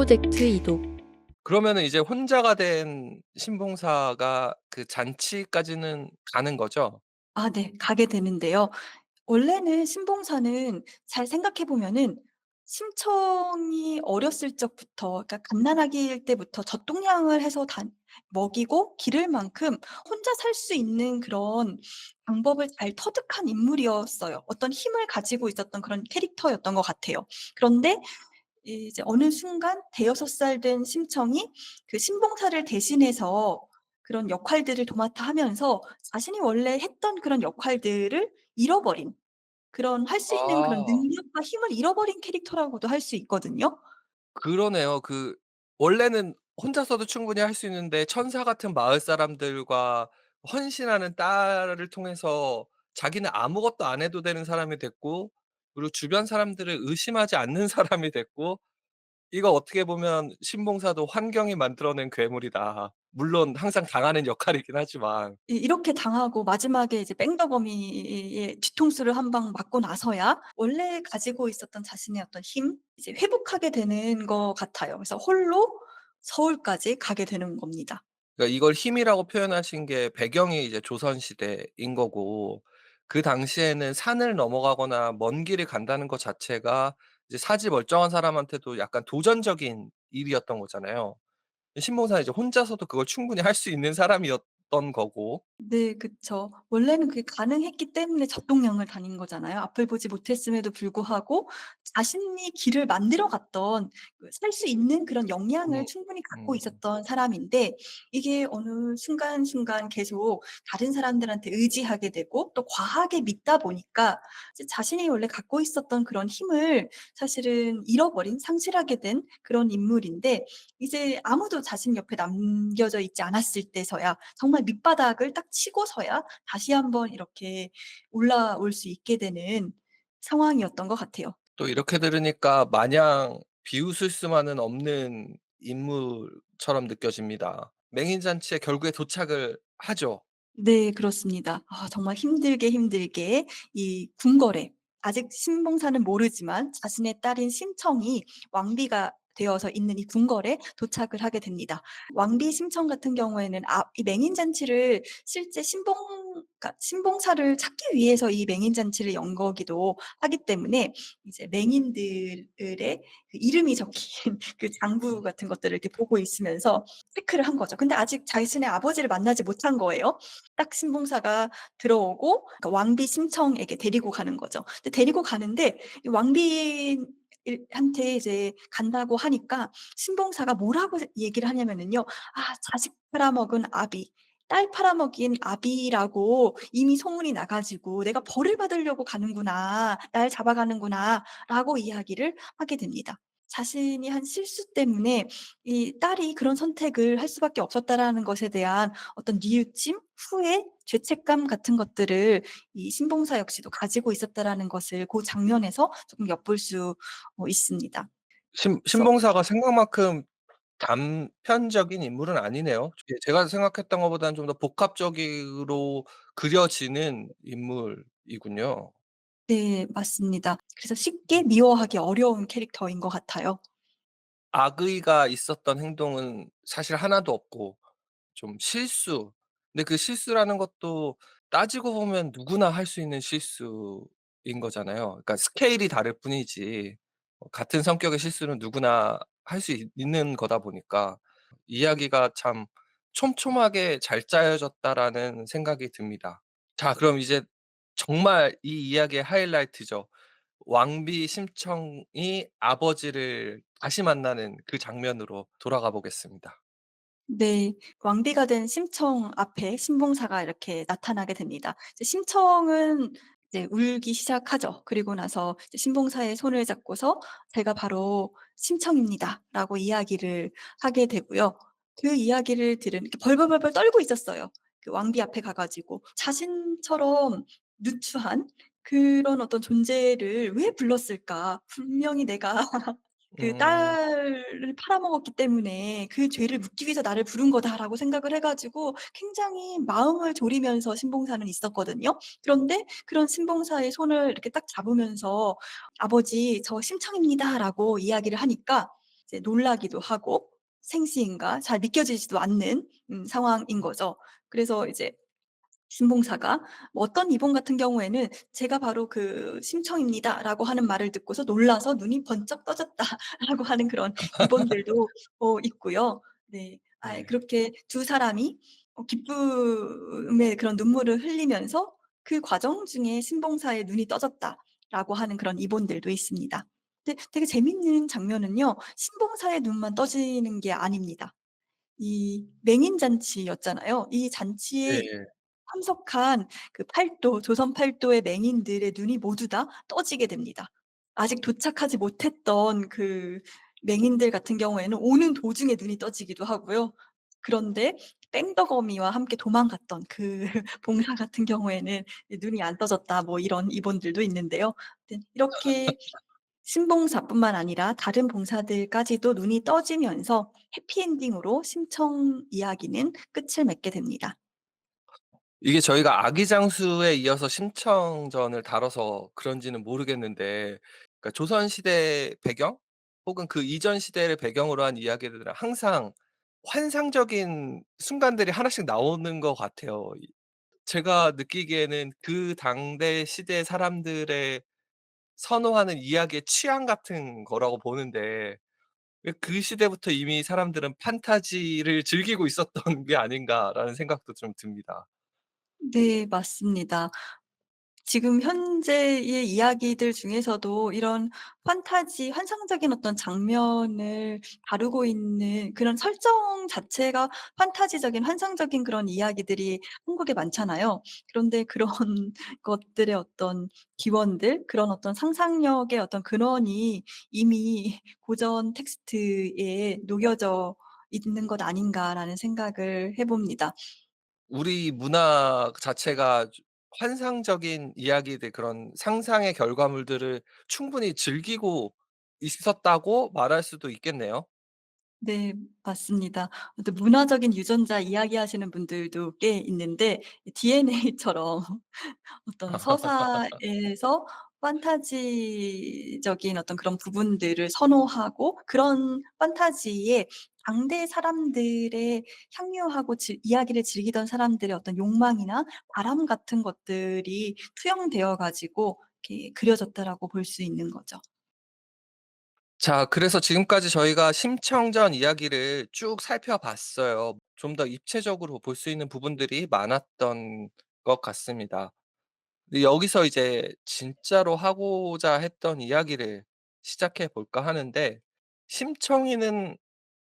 프로젝트 이동. 그러면은 이제 혼자가 된 신봉사가 그 잔치까지는 가는 거죠? 아 네. 가게 되는데요. 원래는 신봉사는 잘 생각해 보면은 심청이 어렸을 적부터 그러니까 갓난아기일 때부터 젖동량을 해서 먹이고 기를 만큼 혼자 살 수 있는 그런 방법을 잘 터득한 인물이었어요. 어떤 힘을 가지고 있었던 그런 캐릭터였던 것 같아요. 그런데 이제 어느 순간 대여섯 살 된 심청이 그 신봉사를 대신해서 그런 역할들을 도맡아 하면서 자신이 원래 했던 그런 역할들을 잃어버린 그런 할 수 있는 그런 아 능력과 힘을 잃어버린 캐릭터라고도 할 수 있거든요. 그러네요. 그 원래는 혼자서도 충분히 할 수 있는데 천사 같은 마을 사람들과 헌신하는 딸을 통해서 자기는 아무것도 안 해도 되는 사람이 됐고, 그리고 주변 사람들을 의심하지 않는 사람이 됐고, 이거 어떻게 보면 신봉사도 환경이 만들어낸 괴물이다. 물론 항상 당하는 역할이긴 하지만. 이렇게 당하고 마지막에 이제 뺑덕어미의 뒤통수를 한 방 맞고 나서야 원래 가지고 있었던 자신의 어떤 힘 이제 회복하게 되는 것 같아요. 그래서 홀로 서울까지 가게 되는 겁니다. 그러니까 이걸 힘이라고 표현하신 게 배경이 이제 조선 시대인 거고, 그 당시에는 산을 넘어가거나 먼 길을 간다는 것 자체가 이제 사지 멀쩡한 사람한테도 약간 도전적인 일이었던 거잖아요. 신봉사는 이제 혼자서도 그걸 충분히 할 수 있는 사람이었던 거고. 네 그쵸. 원래는 그게 가능했기 때문에 젖동량을 다닌 거잖아요. 앞을 보지 못했음에도 불구하고 자신이 길을 만들어 갔던 그 살 수 있는 그런 역량을 음. 충분히 갖고 음. 있었던 사람인데 이게 어느 순간순간 계속 다른 사람들한테 의지하게 되고 또 과하게 믿다 보니까 이제 자신이 원래 갖고 있었던 그런 힘을 사실은 잃어버린 상실하게 된 그런 인물인데 이제 아무도 자신 옆에 남겨져 있지 않았을 때서야 정말 밑바닥을 딱 치고서야 다시 한번 이렇게 올라올 수 있게 되는 상황이었던 것 같아요. 또 이렇게 들으니까 마냥 비웃을 수만은 없는 인물처럼 느껴집니다. 맹인잔치에 결국에 도착을 하죠. 네 그렇습니다. 아 정말 힘들게, 힘들게 이 궁궐에 아직 신봉사는 모르지만 자신의 딸인 신청이 왕비가 되어서 있는 이 궁궐에 도착을 하게 됩니다. 왕비 신청 같은 경우에는 이 맹인잔치를 실제 그러니까 신봉사를 찾기 위해서 이 맹인잔치를 연 거기도 하기 때문에 이제 맹인들의 그 이름이 적힌 그 장부 같은 것들을 이렇게 보고 있으면서 체크를 한 거죠. 근데 아직 자신의 아버지를 만나지 못한 거예요. 딱 신봉사가 들어오고 그러니까 왕비 심청에게 데리고 가는 거죠. 근데 데리고 가는데 이 왕비 한테 이제 간다고 하니까 신봉사가 뭐라고 얘기를 하냐면은요. "아 자식 팔아먹은 아비, 딸 팔아먹인 아비라고 이미 소문이 나 가지고 내가 벌을 받으려고 가는구나. 날 잡아가는구나."라고 이야기를 하게 됩니다. 자신이 한 실수 때문에 이 딸이 그런 선택을 할 수밖에 없었다라는 것에 대한 어떤 뉘우침, 후회, 죄책감 같은 것들을 이 신봉사 역시도 가지고 있었다라는 것을 고 장면에서 조금 엿볼 수 있습니다. 그래서 신봉사가 생각만큼 단편적인 인물은 아니네요. 제가 생각했던 것보다는 좀 더 복합적으로 그려지는 인물이군요. 네 맞습니다. 그래서 쉽게 미워하기 어려운 캐릭터인 것 같아요. 악의가 있었던 행동은 사실 하나도 없고, 좀 실수. 근데 그 실수라는 것도 따지고 보면 누구나 할 수 있는 실수인 거잖아요. 그러니까 스케일이 다를 뿐이지 같은 성격의 실수는 누구나 할 수 있는 거다 보니까 이야기가 참 촘촘하게 잘 짜여졌다라는 생각이 듭니다. 자, 그럼 이제 정말 이 이야기의 하이라이트죠. 왕비 심청이 아버지를 다시 만나는 그 장면으로 돌아가 보겠습니다. 네. 왕비가 된 심청 앞에 신봉사가 이렇게 나타나게 됩니다. 이제 심청은 이제 울기 시작하죠. 그리고 나서 이제 신봉사의 손을 잡고서 "제가 바로 심청입니다."라고 이야기를 하게 되고요. 그 이야기를 들은 이렇게 벌벌벌벌 떨고 있었어요. 그 왕비 앞에 가 가지고 자신처럼 누추한 그런 어떤 존재를 왜 불렀을까? 분명히 내가 그 음. 딸을 팔아먹었기 때문에 '그 죄를 묻기 위해서 나를 부른 거다.'라고 생각을 해 가지고 굉장히 마음을 졸이면서 신봉사는 있었거든요. 그런데 그런 신봉사의 손을 이렇게 딱 잡으면서 "아버지 저 심청입니다."라고 이야기를 하니까 이제 놀라기도 하고 생시인가 잘 믿겨지지도 않는 상황인 거죠. 그래서 이제 신봉사가 뭐 어떤 이본 같은 경우에는 "제가 바로 그 심청입니다."라고 하는 말을 듣고서 놀라서 "눈이 번쩍 떠졌다."라고 하는 그런 이본들도 있고요. 네. 네. 그렇게 두 사람이 기쁨의 그런 눈물을 흘리면서 그 과정 중에 "신봉사의 눈이 떠졌다."라고 하는 그런 이본들도 있습니다. 근데 되게 재밌는 장면은요. 신봉사의 눈만 떠지는 게 아닙니다. 이 맹인잔치였잖아요. 이 잔치에 네. 참석한 그 팔도 조선 팔도의 맹인들의 눈이 모두 다 떠지게 됩니다. 아직 도착하지 못했던 그 맹인들 같은 경우에는 오는 도중에 눈이 떠지기도 하고요. 그런데 뺑덕어미와 함께 도망갔던 그 봉사 같은 경우에는 이 "눈이 안 떠졌다." 뭐 이런 이본들도 있는데요. 아무튼 이렇게 신봉사뿐만 아니라 다른 봉사들까지도 눈이 떠지면서 해피엔딩으로 심청 이야기는 끝을 맺게 됩니다. 이게 저희가 아기장수에 이어서 심청전을 다뤄서 그런지는 모르겠는데, 그러니까 조선 시대 배경 혹은 그 이전 시대를 배경으로 한 이야기들은 항상 환상적인 순간들이 하나씩 나오는 것 같아요. 제가 느끼기에는 그 당대 시대 사람들의 선호하는 이야기의 취향 같은 거라고 보는데, 그 시대부터 이미 사람들은 '판타지를 즐기고 있었던 게 아닌가.'라는 생각도 좀 듭니다. 네, 맞습니다. 지금 현재의 이야기들 중에서도 이런 판타지 환상적인 어떤 장면을 다루고 있는 그런 설정 자체가 판타지적인 환상적인 그런 이야기들이 한국에 많잖아요. 그런데 그런 것들의 어떤 기원들, 그런 어떤 상상력의 어떤 근원이 이미 고전 텍스트에 녹여져 있는 것 아닌가라는 생각을 해 봅니다. 우리 문화 자체가 환상적인 이야기들, 그런 상상의 결과물들을 충분히 즐기고 있었다고 말할 수도 있겠네요. 네, 맞습니다. 또 문화적인 유전자 이야기하시는 분들도 꽤 있는데 이 DNA처럼 어떤 서사에서 판타지적인 어떤 그런 부분들을 선호하고 그런 판타지에 당대 사람들의 향유하고 이야기를 즐기던 사람들의 어떤 욕망이나 바람 같은 것들이 투영되어 가지고 이렇게 그려졌다라고 볼 수 있는 거죠. 자, 그래서 지금까지 저희가 심청전 이야기를 쭉 살펴봤어요. 좀 더 입체적으로 볼 수 있는 부분들이 많았던 것 같습니다. 근데 여기서 이제 진짜로 하고자 했던 이야기를 시작해 볼까 하는데, 심청이는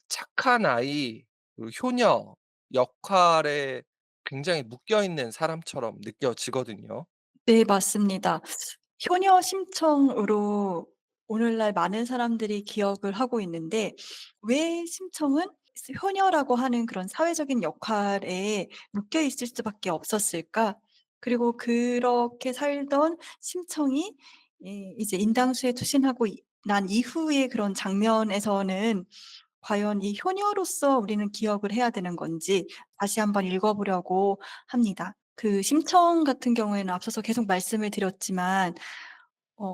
착한 아이, 그리고 효녀 역할에 굉장히 묶여 있는 사람처럼 느껴지거든요. 네, 맞습니다. 효녀 심청으로 오늘날 많은 사람들이 기억을 하고 있는데 왜 심청은 효녀라고 하는 그런 사회적인 역할에 묶여 있을 수밖에 없었을까? 그리고 그렇게 살던 심청이 이제 인당수에 투신하고 난 이후의 그런 장면에서는 과연 이 효녀로서 우리는 기억을 해야 되는 건지 다시 한번 읽어 보려고 합니다. 그 심청 같은 경우에는 앞서서 계속 말씀을 드렸지만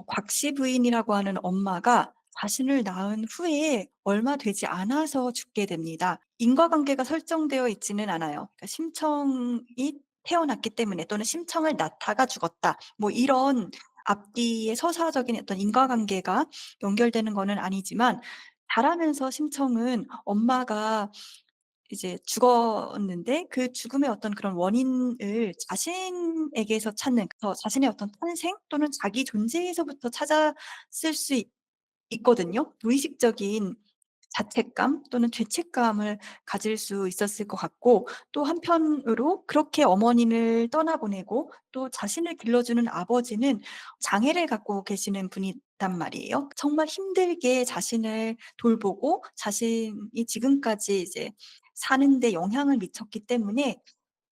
곽씨 부인이라고 하는 엄마가 자신을 낳은 후에 얼마 되지 않아서 죽게 됩니다. 인과관계가 설정되어 있지는 않아요. 그러니까 심청이 태어났기 때문에 또는 심청을 낳다가 죽었다. 뭐 이런 앞뒤의 서사적인 어떤 인과관계가 연결되는 거는 아니지만 자라면서 심청은 엄마가 이제 죽었는데 그 죽음의 어떤 그런 원인을 자신에게서 찾는 자신의 어떤 탄생 또는 자기 존재에서부터 찾았을 수 있거든요. 무의식적인 자책감 또는 죄책감을 가질 수 있었을 것 같고 또 한편으로 그렇게 어머니를 떠나보내고 또 자신을 길러주는 아버지는 장애를 갖고 계시는 분이단 말이에요. 정말 힘들게 자신을 돌보고 자신이 지금까지 이제 사는 데 영향을 미쳤기 때문에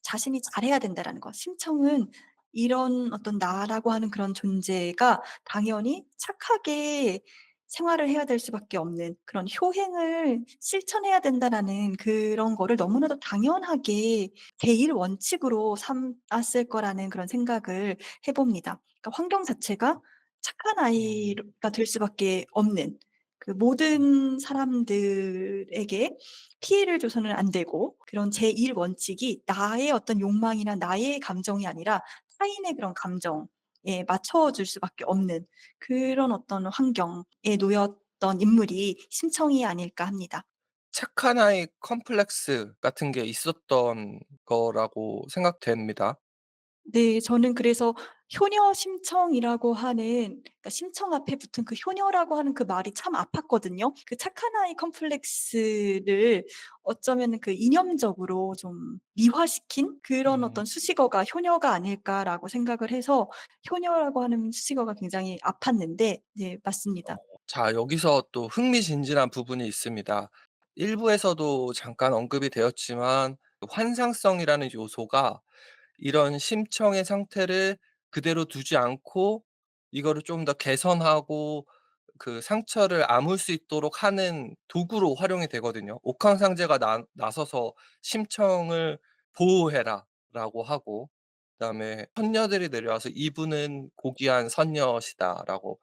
자신이 잘해야 된다라는 것. 심청은 이런 어떤 나라고 하는 그런 존재가 당연히 착하게 생활을 해야 될 수밖에 없는 그런 '효행을 실천해야 된다.'라는 그런 거를 너무나도 당연하게 제1 원칙으로 삼았을 거라는 그런 생각을 해 봅니다. 그러니까 환경 자체가 착한 음. 아이가 될 수밖에 없는 그 모든 사람들에게 피해를 줘서는 안 되고 그런 제1 원칙이 나의 어떤 욕망이나 나의 감정이 아니라 타인의 그런 감정에 맞춰 줄 수밖에 없는 그런 어떤 환경에 놓였던 인물이 심청이 아닐까 합니다. 착한 아이 컴플렉스 같은 게 있었던 거라고 생각됩니다. 네. 저는 그래서 효녀 심청이라고 하는 그러니까 심청 앞에 붙은 그 효녀라고 하는 그 말이 참 아팠거든요. 그 착한 아이 컴플렉스를 어쩌면은 그 이념적으로 좀 미화시킨 그런 음. 어떤 수식어가 '효녀가 아닐까.'라고 생각을 해서 효녀라고 하는 수식어가 굉장히 아팠는데 네 맞습니다. 자, 여기서 또 흥미진진한 부분이 있습니다. 일부에서도 잠깐 언급이 되었지만 그 환상성이라는 요소가 이런 심청의 상태를 그대로 두지 않고 이거를 좀 더 개선하고 그 상처를 아물 수 있도록 하는 도구로 활용이 되거든요. 옥황상제가 나서서 "심청을 보호해라."라고 하고, 그다음에 선녀들이 내려와서 "이분은 고귀한 선녀시다."라고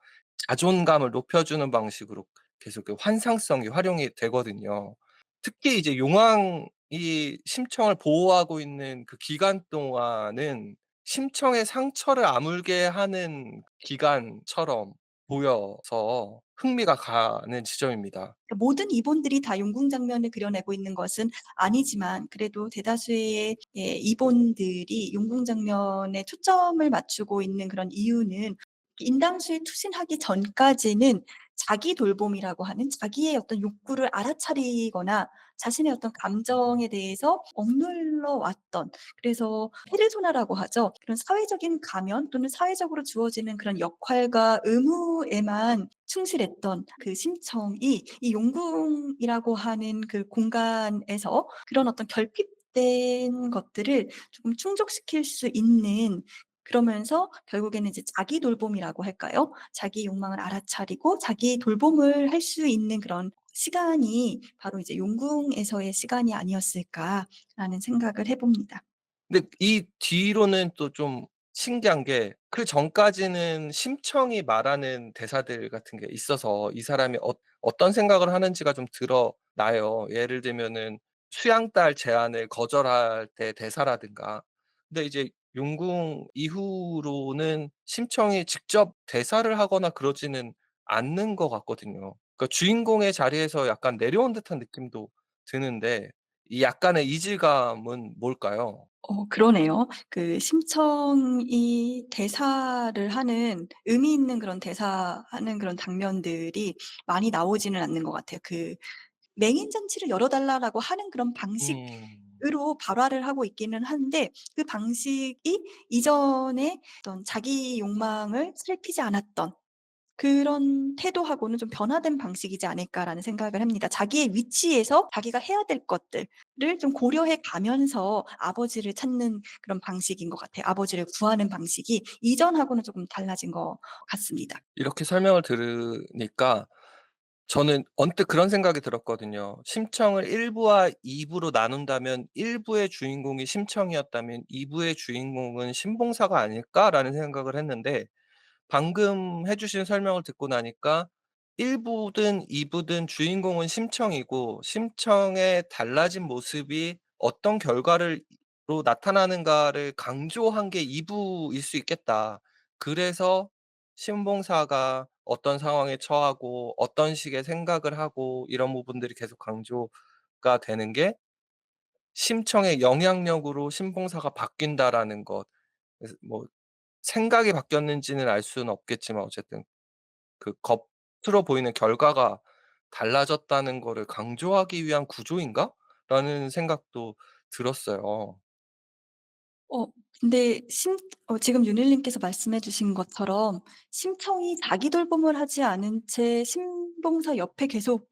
자존감을 높여주는 방식으로 계속 그 환상성이 활용이 되거든요. 특히 이제 용왕이 심청을 보호하고 있는 그 기간 동안은 심청의 상처를 아물게 하는 기간처럼 보여서 흥미가 가는 지점입니다. 모든 이본들이 다 용궁 장면을 그려내고 있는 것은 아니지만 그래도 대다수의 이본들이 용궁 장면에 초점을 맞추고 있는 그런 이유는 인당수에 투신하기 전까지는 자기 돌봄이라고 하는 자기의 어떤 욕구를 알아차리거나 자신의 어떤 감정에 대해서 억눌러 왔던 그래서 페르소나라고 하죠. 그런 사회적인 가면 또는 사회적으로 주어지는 그런 역할과 의무에만 충실했던 그 심청이 이 용궁이라고 하는 그 공간에서 그런 어떤 결핍된 것들을 조금 충족시킬 수 있는 그러면서 결국에는 이제 자기 돌봄이라고 할까요? 자기 욕망을 알아차리고 자기 돌봄을 할 수 있는 그런 시간이 바로 이제 용궁에서의 시간이 아니었을까라는 생각을 해 봅니다. 근데 이 뒤로는 또 좀 신기한 게 그전까지는 심청이 말하는 대사들 같은 게 있어서 이 사람이 어떤 생각을 하는지가 좀 드러나요. 예를 들면은 수양딸 제안을 거절할 때 대사라든가. 근데 이제 용궁 이후로는 심청이 직접 대사를 하거나 그러지는 않는 것 같거든요. 그러니까 주인공의 자리에서 약간 내려온 듯한 느낌도 드는데 이 약간의 이질감은 뭘까요? 그러네요. 그 심청이 대사를 하는 의미 있는 그런 대사하는 그런 장면들이 많이 나오지는 않는 것 같아요. 그 "맹인 잔치를 열어 달라."라고 하는 그런 음. 방식으로 발화를 하고 있기는 한데 그 방식이 이전에 어떤 자기 욕망을 살피지 않았던 그런 태도하고는 좀 변화된 방식이지 않을까라는 생각을 합니다. 자기의 위치에서 자기가 해야 될 것들을 좀 고려해 가면서 아버지를 찾는 그런 방식인 것 같아요. 아버지를 구하는 방식이 이전하고는 조금 달라진 것 같습니다. 이렇게 설명을 들으니까 저는 언뜻 그런 생각이 들었거든요. 심청을 1 부와 2 부로 나눈다면 1 부의 주인공이 심청이었다면 2 부의 주인공은 신봉사가 아닐까라는 생각을 했는데 방금 해 주신 설명을 듣고 나니까 1 부든 2 부든 주인공은 심청이고 심청의 달라진 모습이 어떤 결과를 로 나타나는가를 강조한 게 2 부일 수 있겠다. 그래서 신봉사가 어떤 상황에 처하고 어떤 식의 생각을 하고 이런 부분들이 계속 강조가 되는 게 심청의 영향력으로 신봉사가 바뀐다라는 것. 그래서 뭐 생각이 바뀌었는지는 알 수는 없겠지만 어쨌든 그 겉으로 보이는 결과가 달라졌다는 거를 강조하기 위한 구조인가?'라는 생각도 들었어요. 어 근데 지금 윤일 님께서 말씀해 주신 것처럼 심청이 자기 돌봄을 하지 않은 채 신봉사 옆에 계속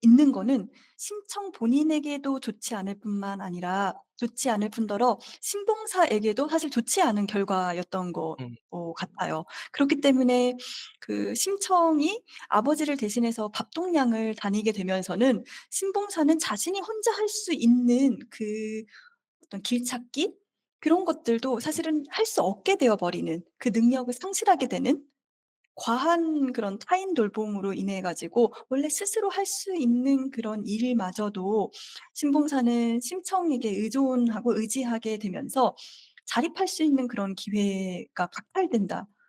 있는 거는 심청 본인에게도 좋지 않을 뿐만 아니라 좋지 않을 뿐더러 신봉사에게도 사실 좋지 않은 결과였던 것 음. 같아요. 그렇기 때문에 그 심청이 아버지를 대신해서 밥동량을 다니게 되면서는 신봉사는 자신이 혼자 할 수 있는 그 어떤 길찾기 그런 것들도 사실은 할 수 없게 되어 버리는 그 능력을 상실하게 되는 과한 그런 타인 돌봄으로 인해 가지고 원래 스스로 할 수 있는 그런 일마저도 신봉사는 심청에게 의존하고 의지하게 되면서 자립할 수 있는 그런 기회가 박탈된다라고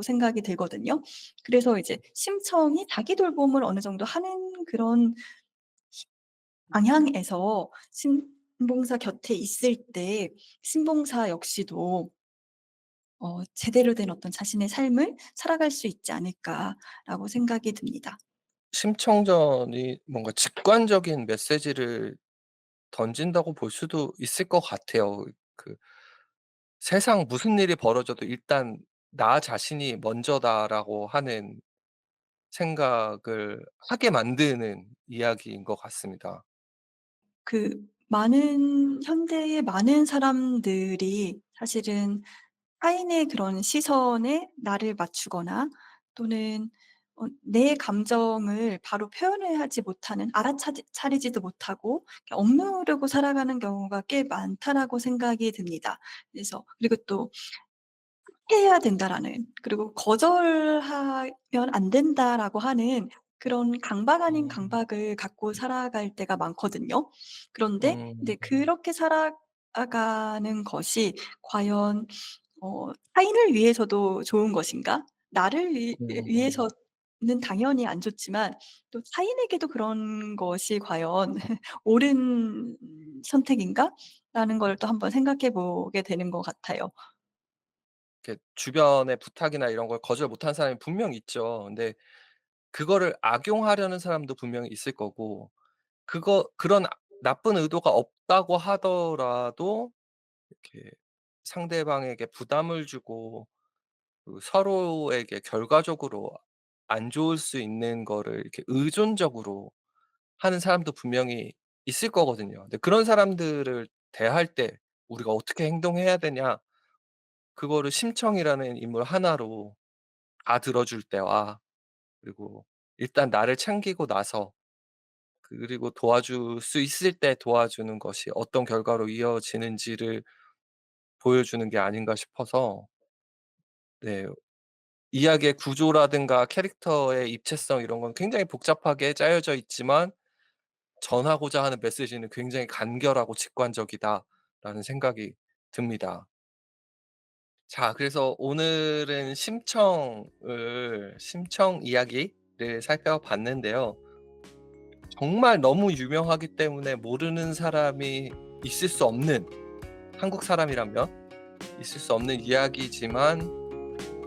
생각이 들거든요. 그래서 이제 심청이 자기 돌봄을 어느 정도 하는 그런 방향에서 신봉사 곁에 있을 때 신봉사 역시도 '제대로 된 어떤 자신의 삶을 살아갈 수 있지 않을까.'라고 생각이 듭니다. 심청전이 뭔가 직관적인 메시지를 던진다고 볼 수도 있을 것 같아요. 그 세상 무슨 일이 벌어져도 일단 '나 자신이 먼저다.'라고 하는 생각을 하게 만드는 이야기인 것 같습니다. 그 많은 현대의 많은 사람들이 사실은 타인의 그런 시선에 나를 맞추거나 또는 내 감정을 바로 표현을 하지 못하는 차리지도 못하고 억누르고 살아가는 경우가 꽤 많다라고 생각이 듭니다. 그래서 그리고 또 해야 된다라는 그리고 거절하면 안 된다라고 하는 그런 강박 아닌 음. 강박을 갖고 살아갈 때가 많거든요. 그런데 음. 인제 그렇게 살아가는 것이 과연 타인을 위해서도 좋은 것인가? 나를 음. 위해서는 당연히 안 좋지만 또 타인에게도 그런 것이 과연 '옳은 선택인가?'라는 걸 또 한번 생각해 보게 되는 것 같아요. 이렇게 주변의 부탁이나 이런 걸 거절 못하는 사람이 분명히 있죠. 근데 그거를 악용하려는 사람도 분명히 있을 거고 그런 나쁜 의도가 없다고 하더라도 이렇게 상대방에게 부담을 주고 서로에게 결과적으로 안 좋을 수 있는 거를 이렇게 의존적으로 하는 사람도 분명히 있을 거거든요. 근데 그런 사람들을 대할 때 우리가 어떻게 행동해야 되냐, 그거를 심청이라는 인물 하나로 다 들어줄 때와 그리고 일단 나를 챙기고 나서 그리고 도와줄 수 있을 때 도와주는 것이 어떤 결과로 이어지는지를 보여주는 게 아닌가 싶어서, 네, 이야기의 구조라든가 캐릭터의 입체성 이런 건 굉장히 복잡하게 짜여져 있지만 전하고자 하는 메시지는 굉장히 간결하고 직관적이다라는 생각이 듭니다. 자, 그래서 오늘은 심청 이야기를 살펴봤는데요. 정말 너무 유명하기 때문에 모르는 사람이 있을 수 없는, 한국 사람이라면 있을 수 없는 이야기지만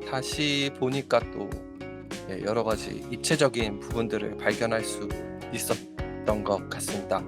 다시 보니까 또 여러 가지 입체적인 부분들을 발견할 수 있었던 것 같습니다.